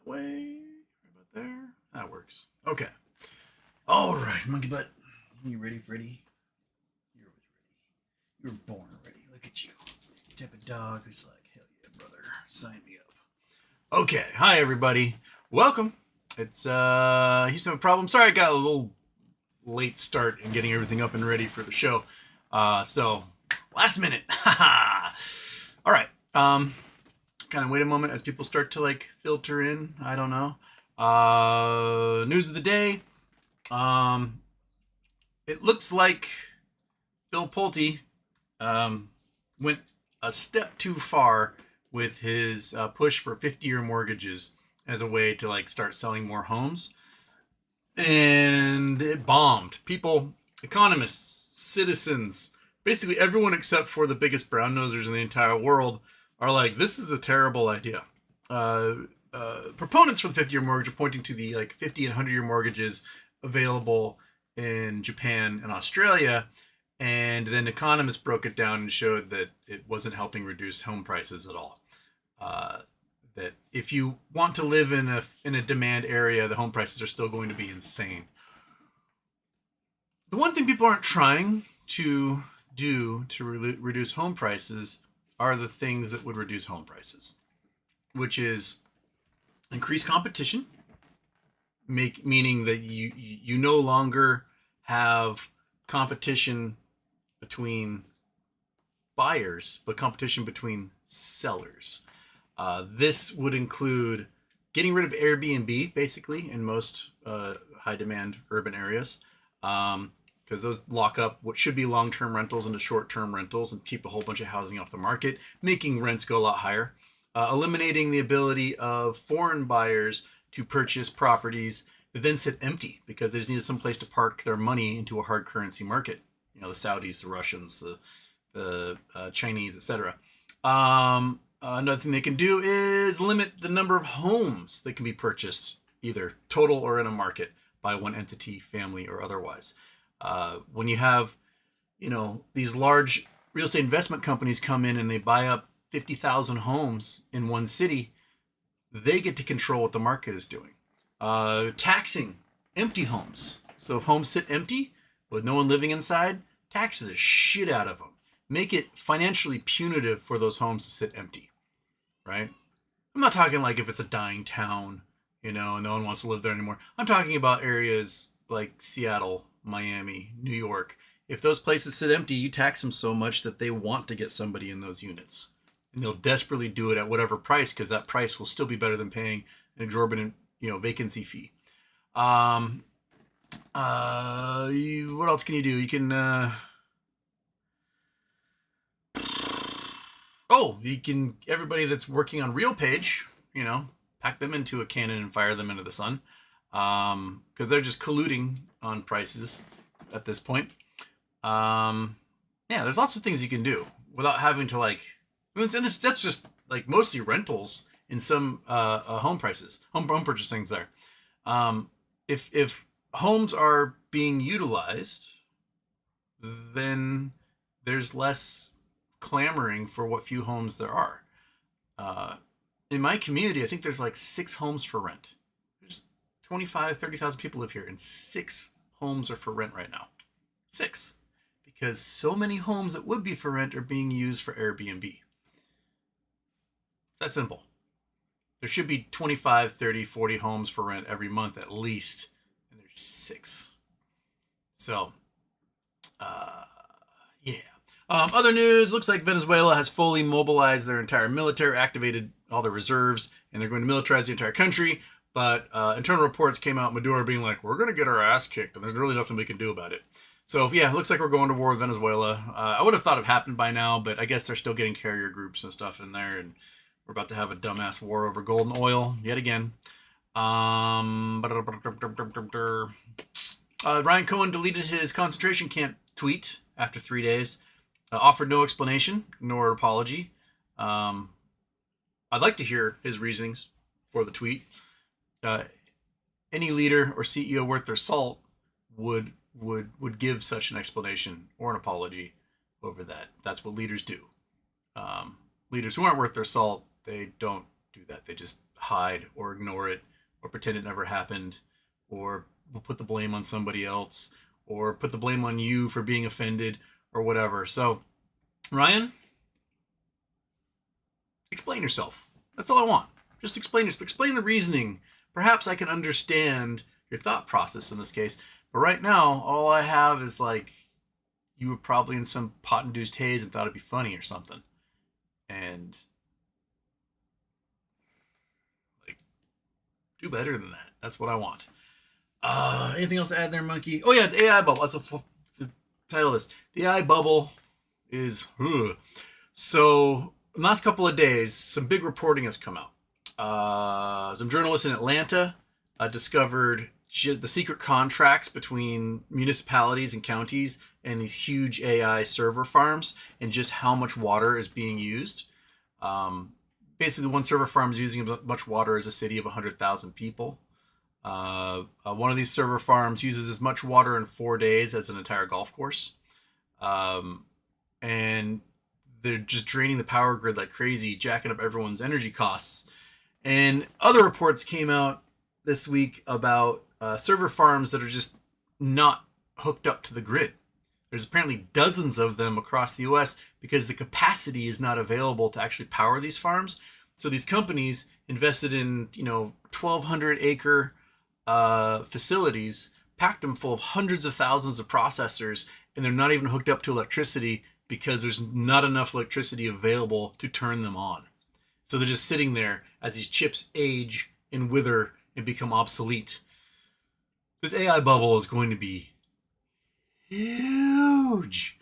way. Right about there. That works. Okay. All right, monkey butt. You ready, Freddy? You're always ready. You were born ready. Look at you. Type of dog who's like, hell yeah, brother. Sign me up. Okay. Hi, everybody. Welcome. It's Houston with a problem. Sorry, I got a little late start in getting everything up and ready for the show. So last minute. All right. Kind of wait a moment as people start to like filter in. I don't know. News of the day. It looks like Bill Pulte went a step too far with his push for 50-year mortgages as a way to like start selling more homes. And it bombed. People, economists, citizens, basically everyone except for the biggest brown nosers in the entire world are like, this is a terrible idea. Proponents for the 50-year mortgage are pointing to the like 50 and 100-year mortgages available in Japan and Australia. And then economists broke it down and showed that it wasn't helping reduce home prices at all. That if you want to live in a demand area, the home prices are still going to be insane. The one thing people aren't trying to do to reduce home prices are the things that would reduce home prices, which is increase competition, meaning that you no longer have competition between buyers, but competition between sellers. This would include getting rid of Airbnb, basically, in most high-demand urban areas, because those lock up what should be long-term rentals into short-term rentals and keep a whole bunch of housing off the market, making rents go a lot higher. Eliminating the ability of foreign buyers to purchase properties that then sit empty because they just needed some place to park their money into a hard currency market. You know, the Saudis, the Russians, the Chinese, etc. Another thing they can do is limit the number of homes that can be purchased, either total or in a market, by one entity, family, or otherwise. When you have, these large real estate investment companies come in and they buy up 50,000 homes in one city, they get to control what the market is doing. Taxing empty homes. So if homes sit empty with no one living inside, tax the shit out of them. Make it financially punitive for those homes to sit empty, right? I'm not talking like if it's a dying town, and no one wants to live there anymore. I'm talking about areas like Seattle, Miami, New York. If those places sit empty, you tax them so much that they want to get somebody in those units. And they'll desperately do it at whatever price, because that price will still be better than paying an exorbitant, vacancy fee. What else can you do? You can... everybody that's working on RealPage, pack them into a cannon and fire them into the sun. Because they're just colluding on prices at this point. There's lots of things you can do without having to that's just like mostly rentals in some home prices, home purchase things there. If homes are being utilized, then there's less clamoring for what few homes there are. In my community, I think there's like 6 homes for rent. There's 30,000 people live here, and 6 homes are for rent right now. 6. Because so many homes that would be for rent are being used for Airbnb. That's simple. There should be 25, 30, 40 homes for rent every month at least, and there's 6. So, yeah. Other news, looks like Venezuela has fully mobilized their entire military, activated all their reserves, and they're going to militarize the entire country. But internal reports came out, Maduro being like, we're going to get our ass kicked, and there's really nothing we can do about it. So, yeah, it looks like we're going to war with Venezuela. I would have thought it happened by now, but I guess they're still getting carrier groups and stuff in there, and we're about to have a dumbass war over gold and oil yet again. Ryan Cohen deleted his concentration camp tweet after 3 days. Offered no explanation nor apology. I'd like to hear his reasonings for the tweet. Any leader or CEO worth their salt would give such an explanation or an apology over that. That's what leaders do. Leaders who aren't worth their salt, they don't do that. They just hide or ignore it or pretend it never happened, or we'll put the blame on somebody else, or put the blame on you for being offended or whatever. So, Ryan, explain yourself. That's all I want. Just explain the reasoning. Perhaps I can understand your thought process in this case. But right now, all I have is like, you were probably in some pot-induced haze and thought it'd be funny or something. And like, do better than that. That's what I want. Anything else to add there, Monkey? Oh yeah, the AI bubble. That's the title of this. The AI bubble is... So, in the last couple of days, some big reporting has come out. Some journalists in Atlanta discovered the secret contracts between municipalities and counties and these huge AI server farms, and just how much water is being used. Basically, one server farm is using as much water as a city of 100,000 people. One of these server farms uses as much water in 4 days as an entire golf course. And they're just draining the power grid like crazy, jacking up everyone's energy costs. And other reports came out this week about server farms that are just not hooked up to the grid. There's apparently dozens of them across the US because the capacity is not available to actually power these farms. So these companies invested in, 1,200 acre facilities, packed them full of hundreds of thousands of processors, and they're not even hooked up to electricity because there's not enough electricity available to turn them on. So they're just sitting there as these chips age and wither and become obsolete. This AI bubble is going to be huge.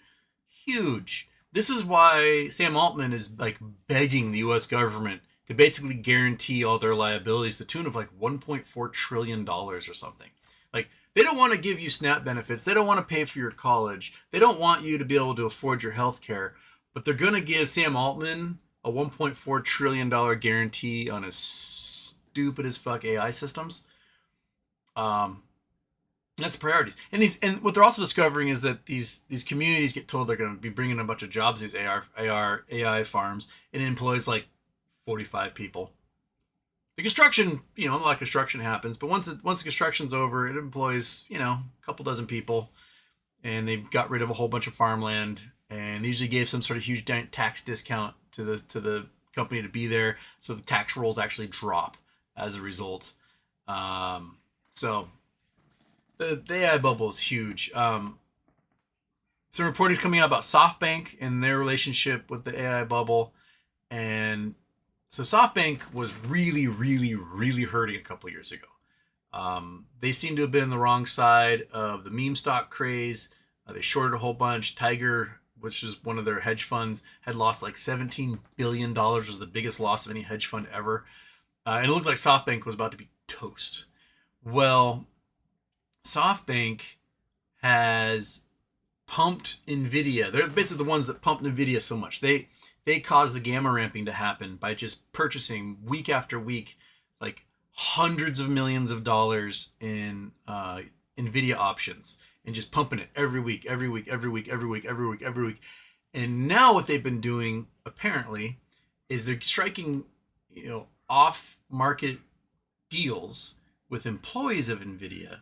This is why Sam Altman is like begging the US government to basically guarantee all their liabilities to the tune of like $1.4 trillion or something. Like, they don't want to give you SNAP benefits. They don't want to pay for your college. They don't want you to be able to afford your health care. But they're going to give Sam Altman a $1.4 trillion guarantee on his stupid as fuck AI systems. That's priorities. And what they're also discovering is that these communities get told they're going to be bringing a bunch of jobs to these AI farms, and it employs like 45 people. The construction, a lot of construction happens, but once the construction's over, it employs, a couple dozen people, and they've got rid of a whole bunch of farmland, and they usually gave some sort of huge tax discount to the company to be there, so the tax rolls actually drop as a result. So the AI bubble is huge. Some reporting is coming out about SoftBank and their relationship with the AI bubble, and so SoftBank was really, really, really hurting a couple of years ago. They seem to have been on the wrong side of the meme stock craze. They shorted a whole bunch. Tiger, which is one of their hedge funds, had lost like $17 billion, which was the biggest loss of any hedge fund ever. And it looked like SoftBank was about to be toast. Well, SoftBank has pumped NVIDIA. They're basically the ones that pumped NVIDIA so much. They caused the gamma ramping to happen by just purchasing week after week, like hundreds of millions of dollars in NVIDIA options, and just pumping it every week. And now what they've been doing, apparently, is they're striking, off-market deals with employees of NVIDIA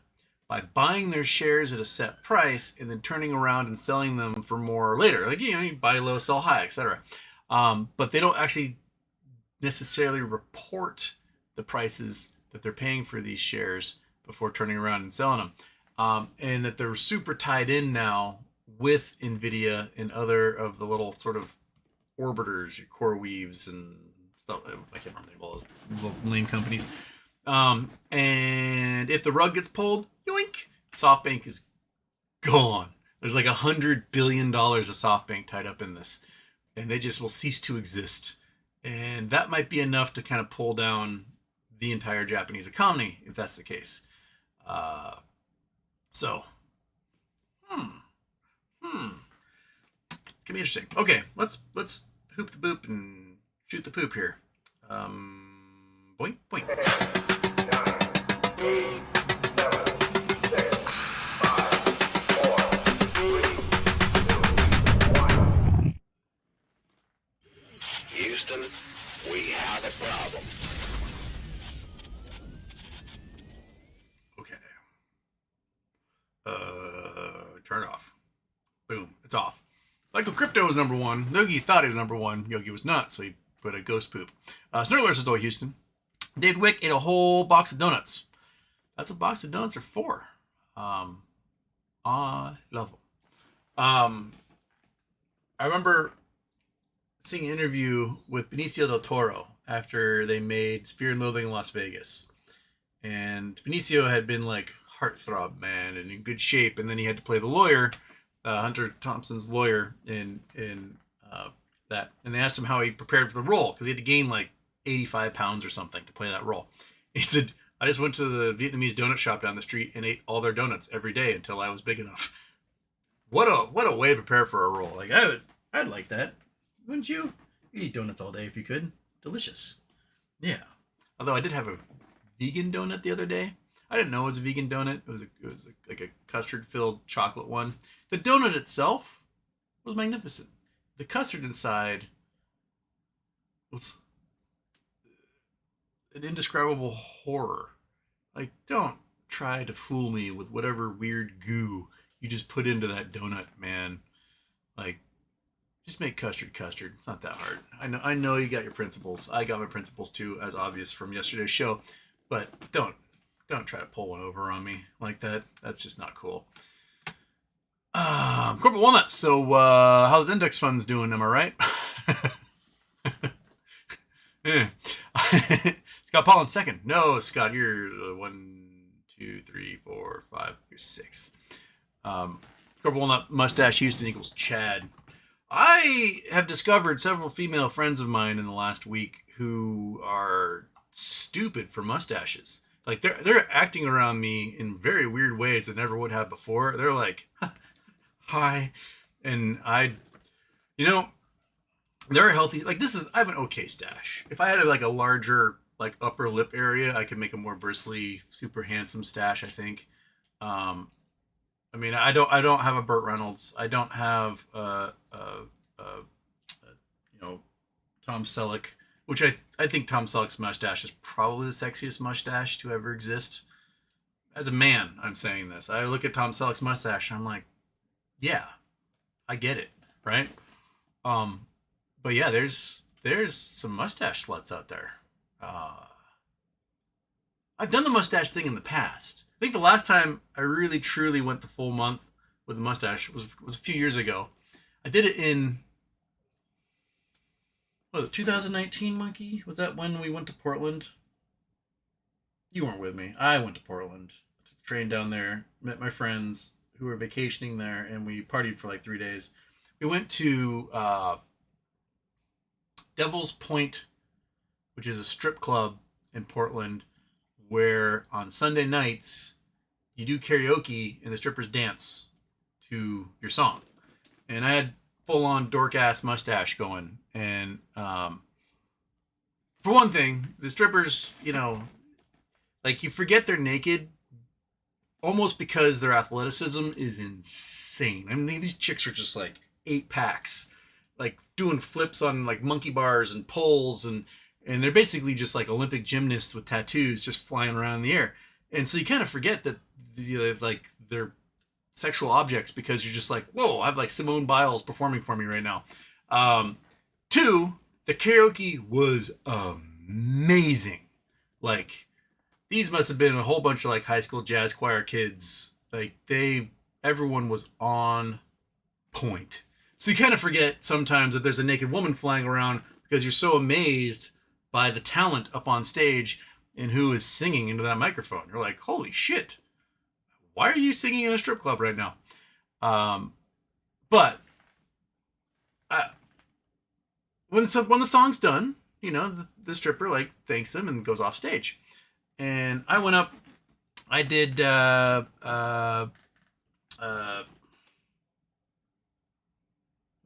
by buying their shares at a set price and then turning around and selling them for more later. Like, you buy low, sell high, etc. But they don't actually necessarily report the prices that they're paying for these shares before turning around and selling them. And that they're super tied in now with NVIDIA and other of the little sort of orbiters, your CoreWeaves and stuff. I can't remember all those little lame companies. And if the rug gets pulled, yoink, SoftBank is gone. There's like $100 billion of SoftBank tied up in this, and they just will cease to exist. And that might be enough to kind of pull down the entire Japanese economy, if that's the case. So, Can be interesting. Okay, let's hoop the boop and shoot the poop here. Boink, boink. 9, 8, 7, 6, 5, 4, 3, 2, 1. Houston, we have a problem. Michael Crypto was number one. Yogi thought he was number one. Yogi was not, so he put a ghost poop. Snurler says, "Oh, Houston." Dave Wick ate a whole box of donuts. That's what box of donuts are for. I love them. I remember seeing an interview with Benicio del Toro after they made Fear and Loathing in Las Vegas. And Benicio had been like heartthrob man and in good shape, and then he had to play the lawyer, Hunter Thompson's lawyer in that. And they asked him how he prepared for the role because he had to gain like 85 pounds or something to play that role. He said, "I just went to the Vietnamese donut shop down the street and ate all their donuts every day until I was big enough." What a way to prepare for a role. Like I'd like that. Wouldn't you? You'd eat donuts all day if you could. Delicious. Yeah. Although I did have a vegan donut the other day. I didn't know it was a vegan donut. It was like a custard filled chocolate one. The donut itself was magnificent. The custard inside was an indescribable horror. Like, don't try to fool me with whatever weird goo you just put into that donut, man. Like, just make custard. It's not that hard. I know you got your principles. I got my principles too, as obvious from yesterday's show. But don't try to pull one over on me like that. That's just not cool. Corporate Walnuts. So how's index funds doing? Am I right? Yeah. Scott Paul in second. No, Scott, you're 1, 2, 3, 4, 5. You're sixth. Corporate Walnut mustache Houston equals Chad. I have discovered several female friends of mine in the last week who are stupid for mustaches. Like they're acting around me in very weird ways that never would have before. They're like, "Hi," and they're healthy. Like I have an okay stash. If I had like a larger like upper lip area, I could make a more bristly, super handsome stash. I think. I mean, I don't have a Burt Reynolds. I don't have Tom Selleck, which I think Tom Selleck's mustache is probably the sexiest mustache to ever exist. As a man, I'm saying this. I look at Tom Selleck's mustache and I'm like, yeah, I get it, right? But yeah, there's some mustache sluts out there. I've done the mustache thing in the past. I think the last time I really truly went the full month with the mustache was a few years ago. I did it in 2019, Monkey? Was that when we went to Portland? You weren't with me. I went to Portland. Took the train down there, met my friends who were vacationing there, and we partied for like 3 days. We went to Devil's Point, which is a strip club in Portland, where on Sunday nights you do karaoke and the strippers dance to your song. And I had full-on dork-ass mustache going. And for one thing, the strippers, like you forget they're naked almost because their athleticism is insane. I mean, these chicks are just like 8-packs, like doing flips on like monkey bars and poles, and they're basically just like Olympic gymnasts with tattoos just flying around in the air. And so you kind of forget that they're sexual objects because you're just like, whoa, I have like Simone Biles performing for me right now. 2, the karaoke was amazing. Like, these must have been a whole bunch of like high school jazz choir kids. Like everyone was on point. So you kind of forget sometimes that there's a naked woman flying around because you're so amazed by the talent up on stage and who is singing into that microphone. You're like, holy shit, why are you singing in a strip club right now? But when the song's done, the stripper like thanks them and goes off stage. And I went up, I did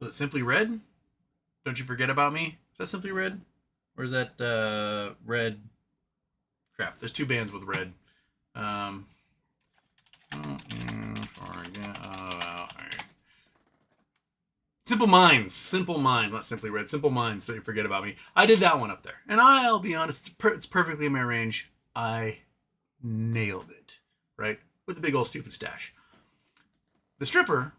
was it Simply Red? Don't You Forget About Me? Is that Simply Red? Or is that Red? Crap, there's 2 bands with Red. Simple Minds, not Simply Red. Simple Minds, Don't You Forget About Me. I did that one up there. And I'll be honest, it's perfectly in my range. I nailed it, right? With the big old stupid stash. The stripper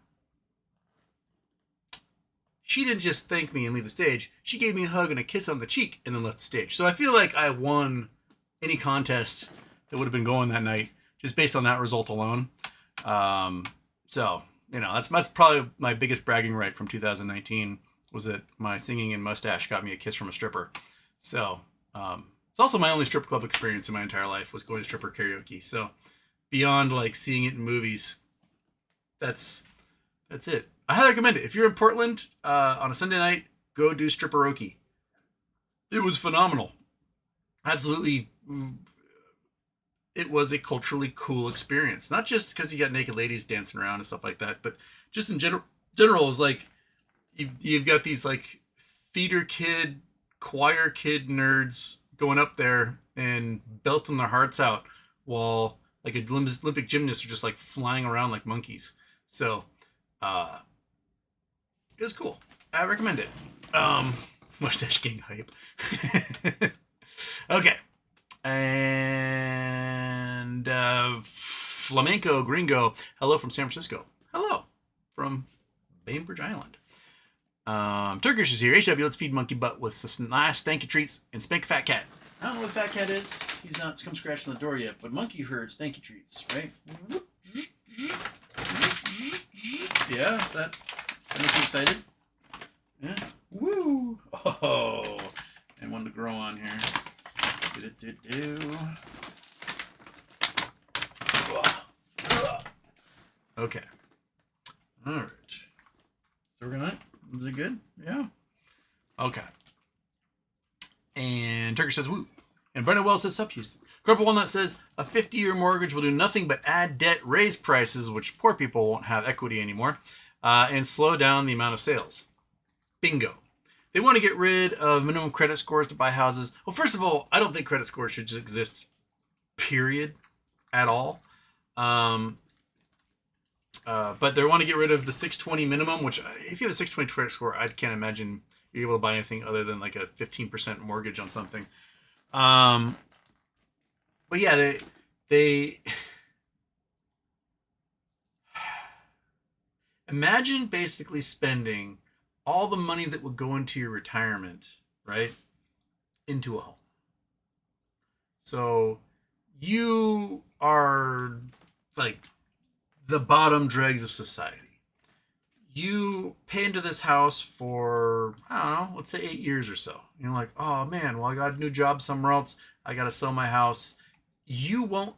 she didn't just thank me and leave the stage. She gave me a hug and a kiss on the cheek and then left the stage. So I feel like I won any contest that would have been going that night just based on that result alone. So, that's probably my biggest bragging right from 2019 was that my singing and mustache got me a kiss from a stripper. So, it's also my only strip club experience in my entire life was going to stripper karaoke. So beyond like seeing it in movies, that's it. I highly recommend it. If you're in Portland on a Sunday night, go do stripperoke. It was phenomenal. Absolutely. It was a culturally cool experience. Not just because you got naked ladies dancing around and stuff like that, but just in general, is like you've got these like theater kid, choir kid nerds going up there and belting their hearts out while like Olympic gymnasts are just like flying around like monkeys. So it was cool. I recommend it. Mustache Gang hype. Okay. And Flamenco Gringo, hello from San Francisco. Hello from Bainbridge Island. Turkish is here. HW, let's feed Monkey Butt with some nice stanky treats and spank Fat Cat. I don't know what Fat Cat is. He's not come scratching the door yet, but Monkey heard stanky treats, right? Yeah, is that make you excited? Yeah. Woo! Oh, and one to grow on here. Okay. All right. So we're gonna. Is it good? Yeah. Okay. And Turkish says woo. And Brendan Wells says sup Houston. Crumple Walnut says a 50-year mortgage will do nothing but add debt, raise prices, which poor people won't have equity anymore, and slow down the amount of sales. Bingo. They want to get rid of minimum credit scores to buy houses. Well, first of all, I don't think credit scores should just exist, period, at all. But they want to get rid of the 620 minimum, which if you have a 620 credit score, I can't imagine you're able to buy anything other than like a 15% mortgage on something. But yeah, they imagine basically spending all the money that would go into your retirement, right, into a home. So you are like the bottom dregs of society. You pay into this house for, I don't know, let's say 8 years or so. You're like, oh man, well, I got a new job somewhere else. I got to sell my house. You won't,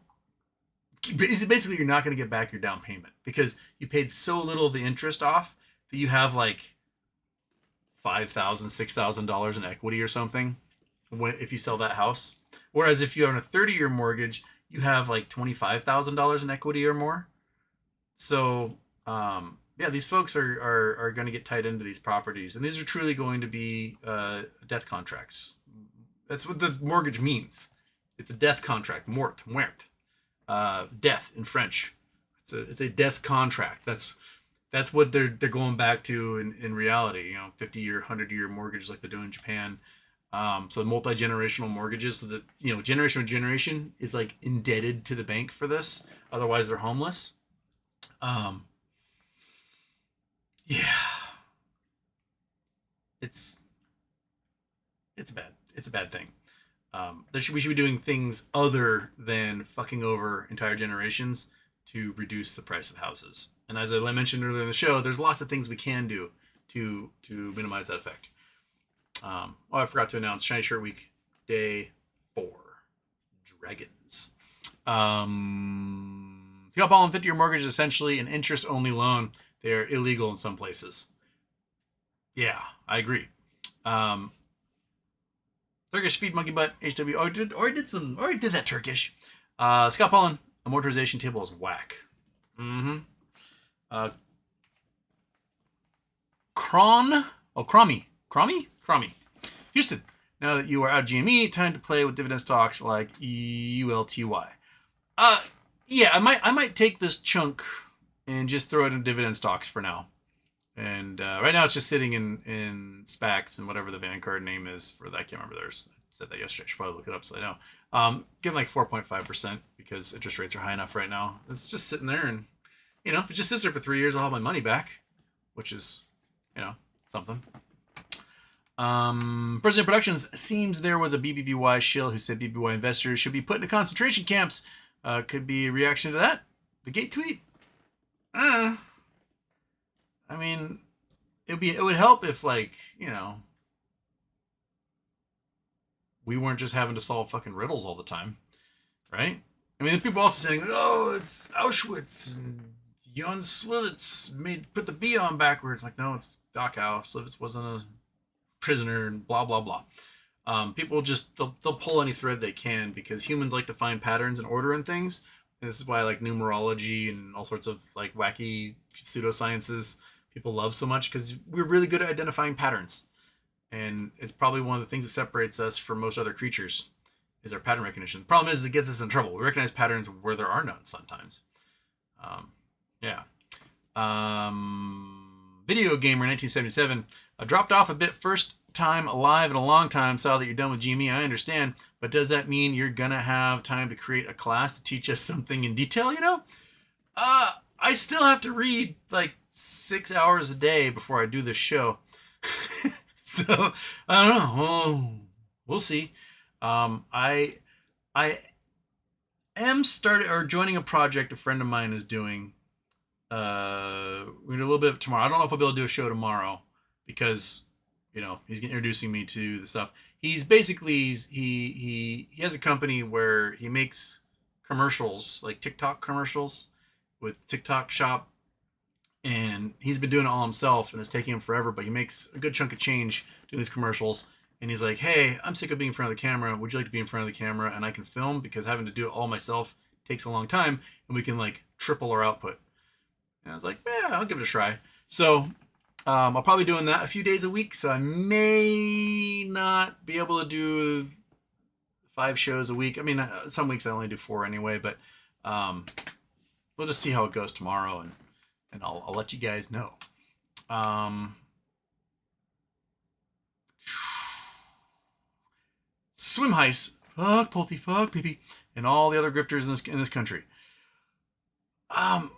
basically, you're not going to get back your down payment because you paid so little of the interest off that you have like $5,000, $6,000 in equity or something if you sell that house. Whereas if you own a 30-year mortgage, you have like $25,000 in equity or more. So, yeah, these folks are going to get tied into these properties, and these are truly going to be death contracts. That's what the mortgage means. It's a death contract, mort, death in French. It's a death contract. That's what they're going back to in reality. 50-year, 100-year mortgages like they're doing in Japan. So multi-generational mortgages, so that generation to generation is like indebted to the bank for this. Otherwise, they're homeless. Yeah, it's a bad thing. We should be doing things other than fucking over entire generations to reduce the price of houses. And as I mentioned earlier in the show, there's lots of things we can do to minimize that effect. I forgot to announce Shiny Shirt Week Day 4. Dragons. Scalp all and 50-year mortgage is essentially an interest-only loan. They are illegal in some places. Yeah, I agree. Turkish feed monkey butt HW. I did that Turkish. Scott Pollen, amortization table is whack. Crommy. Houston, now that you are out of GME, time to play with dividend stocks like ULTY. Yeah, I might take this chunk and just throw it in dividend stocks for now. And right now it's just sitting in SPACs and whatever the Vanguard name is for that. I can't remember theirs. I said that yesterday. I should probably look it up so I know. Getting like 4.5% because interest rates are high enough right now. It's just sitting there, and if it just sits there for 3 years, I'll have my money back, which is, something. President Productions seems there was a BBBY shill who said BBY investors should be put into concentration camps. Could be a reaction to that. The Gate tweet. I mean, it would help if, like, you know, we weren't just having to solve fucking riddles all the time, right? I mean, the people also saying, "Oh, it's Auschwitz and Jan Slivitz put the B on backwards." Like, no, it's Dachau. Slivitz wasn't a prisoner, and blah blah blah. People just they'll pull any thread they can because humans like to find patterns and order in things. And this is why, like, numerology and all sorts of, like, wacky pseudosciences people love so much, because we're really good at identifying patterns. And it's probably one of the things that separates us from most other creatures is our pattern recognition. The problem is it gets us in trouble. We recognize patterns where there are none sometimes. Yeah. Video Gamer 1977 dropped off a bit first time alive in a long time. Saw that you're done with GME. I understand. But does that mean you're going to have time to create a class to teach us something in detail, you know? I still have to read like 6 hours a day before I do this show. So, I don't know. Well, we'll see. I am joining a project a friend of mine is doing. We do a little bit tomorrow. I don't know if I'll be able to do a show tomorrow because, you know, he's introducing me to the stuff. He's basically he has a company where he makes commercials, like TikTok commercials with TikTok Shop, and he's been doing it all himself, and it's taking him forever, but he makes a good chunk of change doing these commercials. And he's like, "Hey, I'm sick of being in front of the camera. Would you like to be in front of the camera? And I can film, because having to do it all myself takes a long time, and we can, like, triple our output." And I was like, "Yeah, I'll give it a try." So I'll probably be doing that a few days a week. So I may not be able to do 5 shows a week. I mean, some weeks I only do 4 anyway, but we'll just see how it goes tomorrow, and I'll let you guys know. Swim heist, fuck Pulte, fuck PP, and all the other grifters in this country. I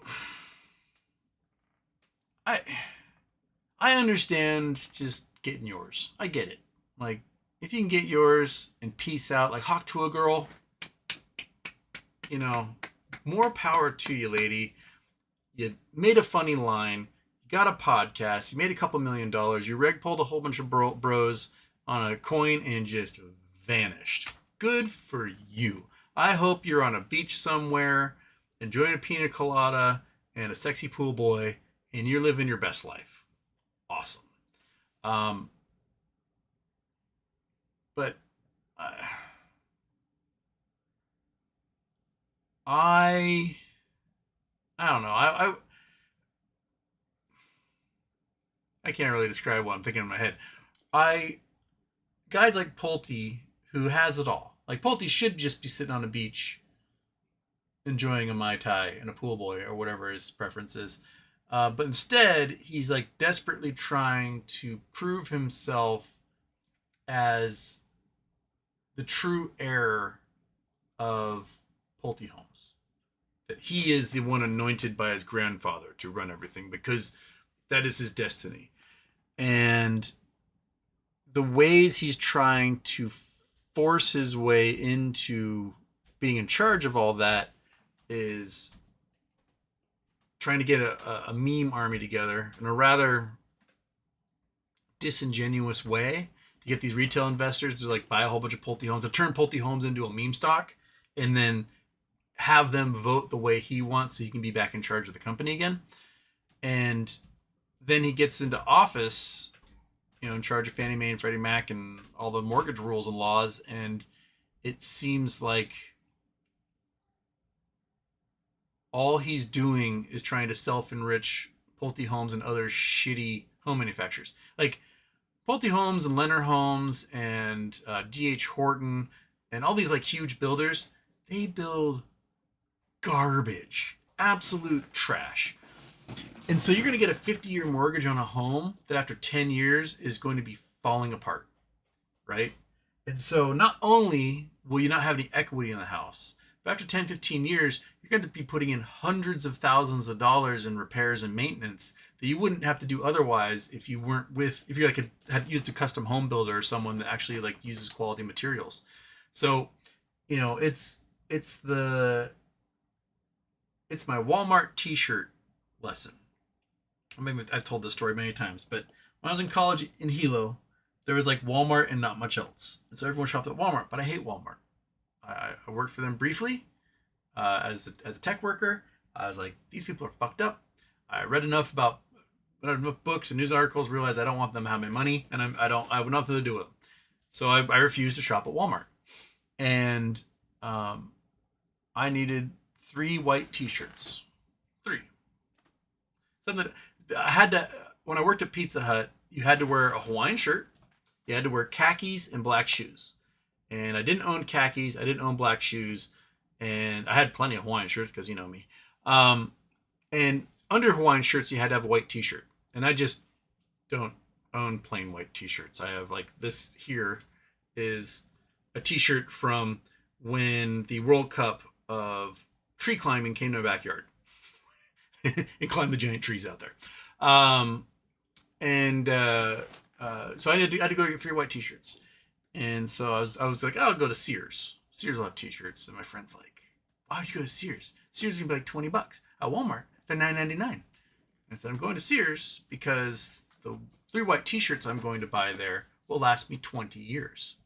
understand just getting yours. I get it. Like, if you can get yours and peace out, like Hawk to a girl, you know, more power to you, lady. You made a funny line. You got a podcast. You made a couple $1 million. You reg pulled a whole bunch of bros on a coin and just vanished. Good for you. I hope you're on a beach somewhere, enjoying a pina colada and a sexy pool boy, and you're living your best life. Awesome. But I don't know. I can't really describe what I'm thinking in my head. Guys like Pulte, who has it all. Like, Pulte should just be sitting on a beach enjoying a Mai Tai and a pool boy or whatever his preference is. But instead, he's, like, desperately trying to prove himself as the true heir of Pulte Homes. That he is the one anointed by his grandfather to run everything, because that is his destiny. And the ways he's trying to force his way into being in charge of all that is trying to get a meme army together in a rather disingenuous way to get these retail investors to, like, buy a whole bunch of Pulte Homes, to turn Pulte Homes into a meme stock, and then have them vote the way he wants so he can be back in charge of the company again. And then he gets into office, you know, in charge of Fannie Mae and Freddie Mac and all the mortgage rules and laws, and it seems like all he's doing is trying to self-enrich Pulte Homes and other shitty home manufacturers. Like, Pulte Homes and Leonard Homes and D.H. Horton and all these, like, huge builders, they build garbage. Absolute trash. And so you're going to get a 50-year mortgage on a home that after 10 years is going to be falling apart, right? And so not only will you not have any equity in the house, But after 10, 15 years, you're going to be putting in hundreds of thousands of dollars in repairs and maintenance that you wouldn't have to do otherwise if you weren't if you like had used a custom home builder or someone that actually like uses quality materials. So, you know, it's my Walmart t-shirt lesson. I've told this story many times, but when I was in college in Hilo, there was like Walmart and not much else. And so everyone shopped at Walmart, but I hate Walmart. I worked for them briefly as a tech worker. I was like, these people are fucked up. I read enough books and news articles, realized I don't want them to have my money, and I have nothing to do with them. So I refused to shop at Walmart. And I needed 3 white t-shirts. 3. Something I had to, when I worked at Pizza Hut, you had to wear a Hawaiian shirt, you had to wear khakis and black shoes. And I didn't own khakis, I didn't own black shoes, and I had plenty of Hawaiian shirts because you know me. And under Hawaiian shirts, you had to have a white t-shirt. And I just don't own plain white t-shirts. I have like this here is a t-shirt from when the World Cup of tree climbing came to my backyard. And climbed the giant trees out there. So I had to go get 3 white t-shirts. And so I was like, oh, I'll go to Sears. Sears will have t-shirts. And my friend's like, why would you go to Sears? Sears is gonna be like $20. At Walmart, they're $9.99. I said, I'm going to Sears because the 3 white t-shirts I'm going to buy there will last me 20 years.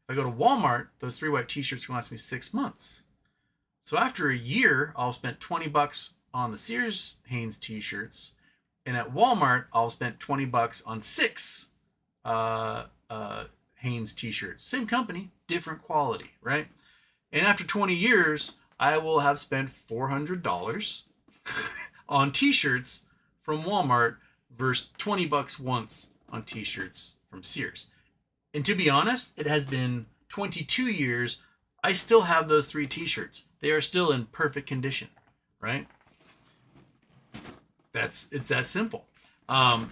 If I go to Walmart, those 3 white t-shirts can last me 6 months. So after a year, I'll spend $20 on the Sears Hanes t-shirts, and at Walmart I'll spend $20 on 6 Hanes t-shirts. Same company, different quality, right? And after 20 years, I will have spent $400 on t-shirts from Walmart versus $20 once on t-shirts from Sears. And to be honest, it has been 22 years. I still have those 3 t-shirts. They are still in perfect condition, right? It's that simple. The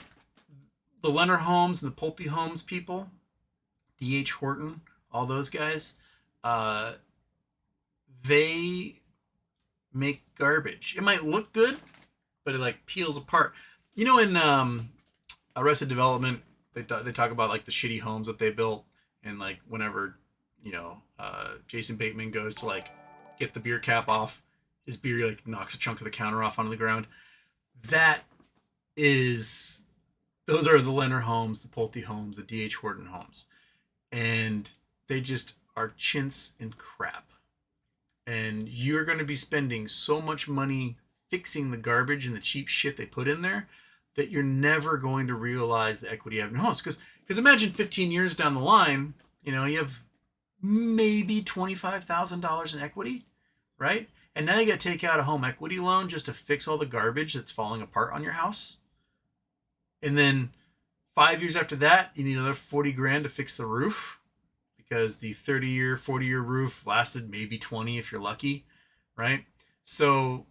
Leonard Homes and the Pulte Homes people, D.H. Horton, all those guys, they make garbage. It might look good, but it like peels apart. You know, in Arrested Development, they talk about like the shitty homes that they built, and like whenever, you know, Jason Bateman goes to like get the beer cap off, his beer like knocks a chunk of the counter off onto the ground. Those are the Leonard Homes, the Pulte Homes, the D.H. Horton Homes. And they just are chintz and crap. And you're going to be spending so much money fixing the garbage and the cheap shit they put in there that you're never going to realize the equity you have in your house. Because imagine 15 years down the line, you know, you have maybe $25,000 in equity, right? And now you got to take out a home equity loan just to fix all the garbage that's falling apart on your house. And then 5 years after that, you need another 40 grand to fix the roof because the 30-year, 40-year roof lasted maybe 20 if you're lucky, right? So,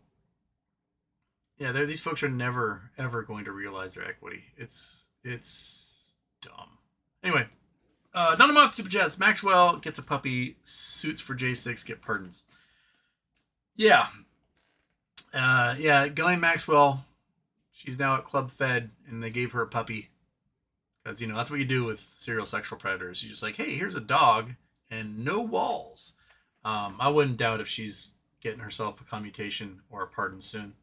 yeah, these folks are never, ever going to realize their equity. It's dumb. Anyway, not a month, Super Chats. Maxwell gets a puppy, suits for J6, get pardons. Yeah. Ghislaine Maxwell, she's now at Club Fed, and they gave her a puppy. Because, you know, that's what you do with serial sexual predators. You're just like, hey, here's a dog and no walls. I wouldn't doubt if she's getting herself a commutation or a pardon soon.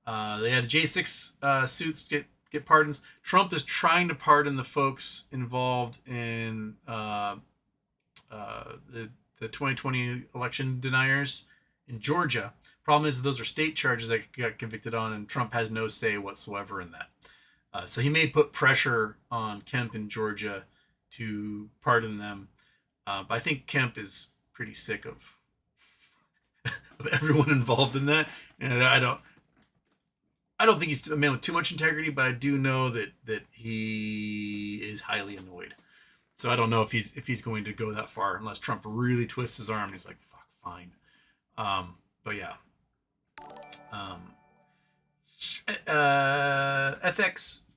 They had the J6 suits get pardons. Trump is trying to pardon the folks involved in the 2020 election deniers in Georgia. Problem is those are state charges that got convicted on, and Trump has no say whatsoever in that. So he may put pressure on Kemp in Georgia to pardon them. But I think Kemp is pretty sick of everyone involved in that. And I don't think he's a man with too much integrity, but I do know that he is highly annoyed. So I don't know if he's going to go that far unless Trump really twists his arm and he's like, fuck, fine. But yeah.